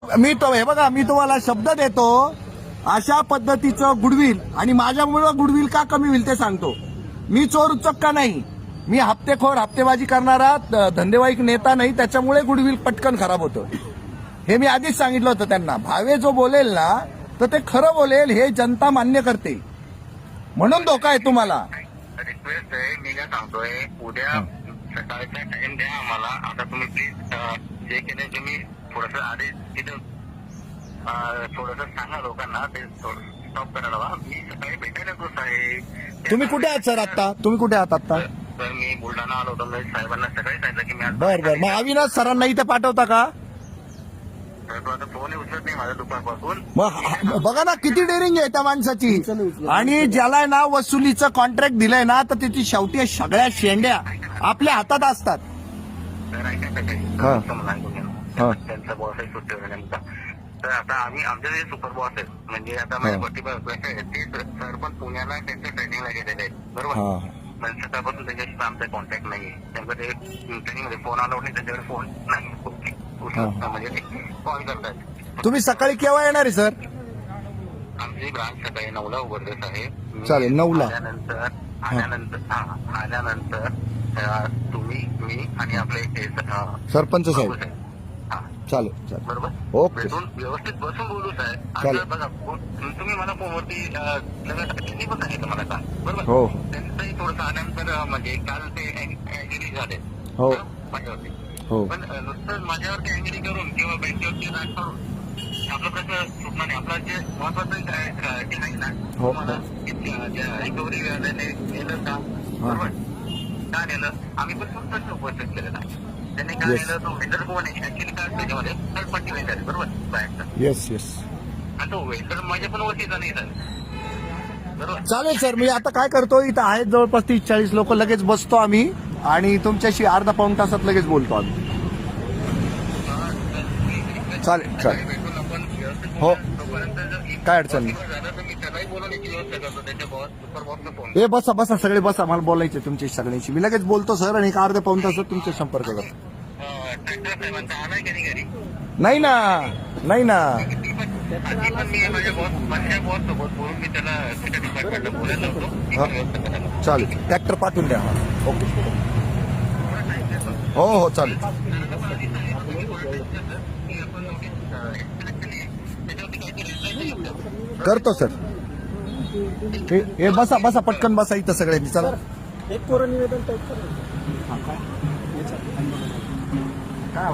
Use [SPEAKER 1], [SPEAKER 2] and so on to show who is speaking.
[SPEAKER 1] हे बघा, मी तुम्हाला शब्द देतो, अशा पद्धतीचं गुडविल, आणि माझ्यामुळं गुडविल का कमी होईल ते सांगतो. मी चोर उचक्का नाही, मी हप्तेखोर हप्तेबाजी करणारा धंदेवाईक नेता नाही, त्याच्यामुळे गुडविल पटकन खराब होतं. हे मी आधीच सांगितलं होतं त्यांना. भावे जो बोलेल ना तर ते खरं बोलेल, हे जनता मान्य करते, म्हणून धोका आहे तुम्हाला.
[SPEAKER 2] रिक्वेस्ट आहे, मी काय सांगतोय, उद्या सकाळचा टाइम द्या आम्हाला. आता तुम्ही प्लीज जे केले तुम्ही थोडस आधी तिथं थोडस सांगा लोकांना, ते स्टॉप करायला हवा. मी सकाळी भेटायला येतोच आहे.
[SPEAKER 1] तुम्ही कुठे आहात सर आता? तुम्ही कुठे आहात आता?
[SPEAKER 2] तर मी बुलढाणा आलो होतो. मी साहेबांना सकाळी सांगितलं की मी आज
[SPEAKER 1] बर. मग अविनाश सरांना इथे पाठवता का?
[SPEAKER 2] आता फोनही उचलत नाही माझ्या दुपारपासून.
[SPEAKER 1] मग बघा ना किती डेअरिंग आहे त्या माणसाची. आणि ज्याला ना वसुलीचं कॉन्ट्रॅक्ट दिलंय ना, तर त्याची शेवटी सगळ्या शेंड्या आपल्या हातात असतात.
[SPEAKER 2] तर ऐका त्यांचा बॉस आहे सुट्टीवर नेमका. तर आता आम्ही आमचे जे सुपर बॉस आहेत, म्हणजे आता माझ्या कसं आहे, ते सर पण पुण्याला त्यांच्या ट्रेनिंगला गेलेले आहेत, बरोबर. पण सकाळपासून त्यांच्याशी आमचा कॉन्टॅक्ट नाहीये. त्यांचा ते ट्रेनिंगमध्ये फोन आला नाही, त्यांच्याकडे फोन नाही, म्हणजे ते कॉल करतात.
[SPEAKER 1] तुम्ही सकाळी केव्हा येणार आहे सर?
[SPEAKER 2] आमची ब्रांच सकाळी 9ला उघडतेच आहे.
[SPEAKER 1] चालेल, 9ला.
[SPEAKER 2] आल्यानंतर तुम्ही, मी आणि आपले
[SPEAKER 1] सरपंच साहेब. चालेल
[SPEAKER 2] बरोबर.
[SPEAKER 1] ओके.
[SPEAKER 2] भेटून व्यवस्थित बसून बोलू साहेब.
[SPEAKER 1] चालेल.
[SPEAKER 2] आता बघा, तुम्ही मला फोनवरती त्यांनी पण सांगितलं मला का, बरोबर.
[SPEAKER 1] हो.
[SPEAKER 2] त्यांचंही थोडंसं आल्यानंतर म्हणजे काल ते अँग्री झाले
[SPEAKER 1] हो
[SPEAKER 2] माझ्यावरती.
[SPEAKER 1] हो.
[SPEAKER 2] पण नुसतं माझ्यावरती अँग्री करून किंवा बँकेवरती राग करून आपला प्रश्न सुटणार नाही. आपला जे महत्वाचं जे आहे ना,
[SPEAKER 1] हो.
[SPEAKER 2] तुम्हाला रिकव्हरी नेलं का, बरोबर. का नेलं, आम्ही पण खूप प्रश्न उपस्थित केलेला आहे. त्यांनी काय नेलं, तो वेंडर कोण आहे ऍक्च्युली, काय त्याच्यामध्ये थर्ड पार्टी वेंडर आहे, बरोबर, बाहेरचा.
[SPEAKER 1] येस.
[SPEAKER 2] आणि तो वेंडर माझ्या पण ओळखीचा नाही सर, बरोबर.
[SPEAKER 1] चालेल सर, मी आता काय करतो, इथं आहेत जवळपास 30-40 लोक, लगेच बसतो आम्ही आणि तुमच्याशी अर्धा पाऊण तासात लगेच बोलतो आम्ही. चालेल.
[SPEAKER 2] भेटून आपण
[SPEAKER 1] हो.
[SPEAKER 2] तोपर्यंत
[SPEAKER 1] काय अडचण नाही.
[SPEAKER 2] झालं तर मी त्यालाही बोलवण्याची व्यवस्था करतो, त्याच्या बॉस सुपर बॉसला फोन.
[SPEAKER 1] हे बसा सगळे बसा, मला बोलायचे तुमच्याशी सगळ्यांशी. मी लगेच बोलतो सर, आणि एक अर्ध्या पाऊण तासात तुमचे संपर्क करतो.
[SPEAKER 2] ट्रॅक्टर साहेबांचा आलाय का नाही घरी?
[SPEAKER 1] नाही ना.
[SPEAKER 2] आधी पण मी माझ्या बॉस सोबत बोलून मी त्याला त्याच्या डिपार्टमेंटला बोलायला होतो, ती पण व्यवस्था करायला.
[SPEAKER 1] चालेल, ट्रॅक्टर पाठवून द्या. ओके. हो चालेल. करतो सर. हे बसा पटकन बसा इथं सगळ्यांनी. चला,
[SPEAKER 3] एक कोरं निवेदन टाईप करा. काय